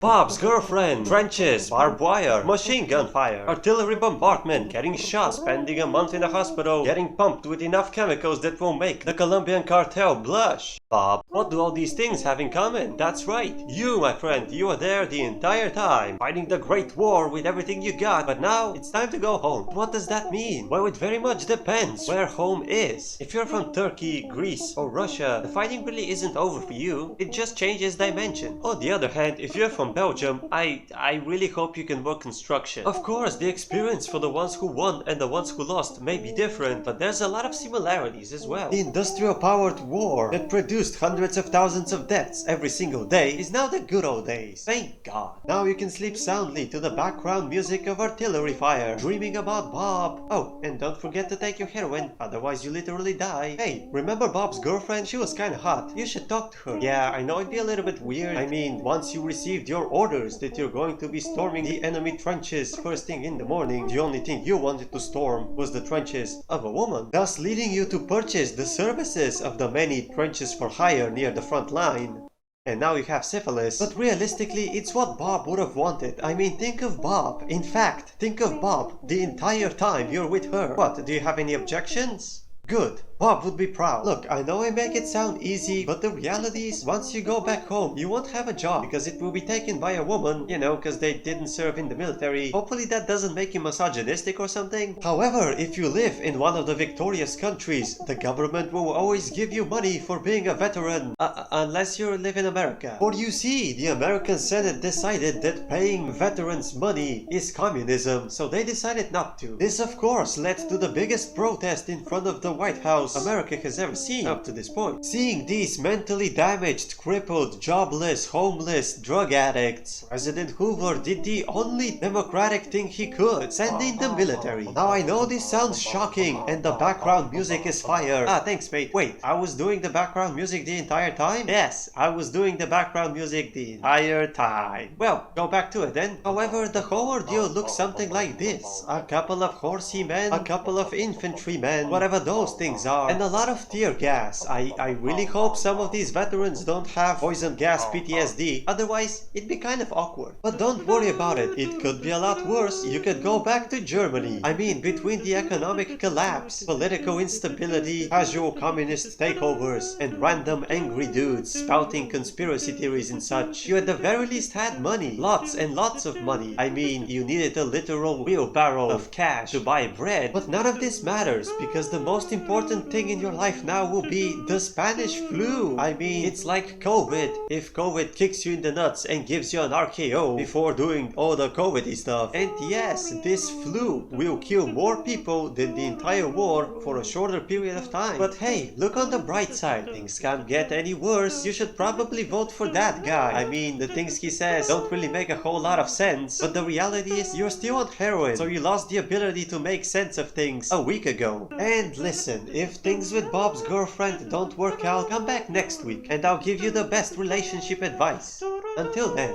Bob's girlfriend, trenches, barbed wire, machine gun fire, artillery bombardment, getting shot, spending a month in a hospital, getting pumped with enough chemicals that will make the Colombian cartel blush. Bob, what do all these things have in common? That's right, you, my friend, you were there the entire time, fighting the Great War with everything you got, but now it's time to go home. What does that mean? Well, it very much depends where home is. If you're from Turkey, Greece, or Russia, the fighting really isn't over for you, it just changes dimension. On the other hand, if you're from Belgium, I really hope you can work construction. Of course, the experience for the ones who won and the ones who lost may be different, but there's a lot of similarities as well. The industrial-powered war that produced hundreds of thousands of deaths every single day is now the good old days. Thank God. Now you can sleep soundly to the background music of artillery fire, dreaming about Bob. Oh, and don't forget to take your heroin, otherwise you literally die. Hey, remember Bob's girlfriend? She was kinda hot. You should talk to her. Yeah, I know it'd be a little bit weird. I mean, once you received your orders that you're going to be storming the enemy trenches first thing in the morning, the only thing you wanted to storm was the trenches of a woman, thus leading you to purchase the services of the many trenches for hire near the front line. And now you have syphilis. But realistically, it's what Bob would have wanted. I mean, think of Bob. In fact, think of Bob the entire time you're with her. What, do you have any objections? Good. Bob would be proud. Look, I know I make it sound easy, but the reality is once you go back home, you won't have a job because it will be taken by a woman, you know, because they didn't serve in the military. Hopefully that doesn't make you misogynistic or something. However, if you live in one of the victorious countries, the government will always give you money for being a veteran, unless you live in America. For you see, the American Senate decided that paying veterans money is communism, so they decided not to. This of course led to the biggest protest in front of the White House America has ever seen up to this point. Seeing these mentally damaged, crippled, jobless, homeless, drug addicts, President Hoover did the only democratic thing he could, sending the military. Now I know this sounds shocking and the background music is fire. Thanks mate. Wait, I was doing the background music the entire time? Yes, I was doing the background music the entire time. Well, go back to it then. However, the whole ordeal looks something like this. A couple of horsey men, a couple of infantrymen, whatever those things are, and a lot of tear gas. I really hope some of these veterans don't have poison gas PTSD, otherwise it'd be kind of awkward. But don't worry about it, it could be a lot worse. You could go back to Germany. I mean, between the economic collapse, political instability, casual communist takeovers, and random angry dudes spouting conspiracy theories and such, you at the very least had money. Lots and lots of money. I mean, you needed a literal wheelbarrow of cash to buy bread, but none of this matters because the most important thing in your life now will be the Spanish flu. I mean, it's like COVID. If COVID kicks you in the nuts and gives you an RKO before doing all the COVID-y stuff. And yes, this flu will kill more people than the entire war for a shorter period of time. But hey, look on the bright side. Things can't get any worse. You should probably vote for that guy. I mean, the things he says don't really make a whole lot of sense. But the reality is you're still on heroin, so you lost the ability to make sense of things a week ago. And listen, if things with Bob's girlfriend don't work out, come back next week and I'll give you the best relationship advice. Until then.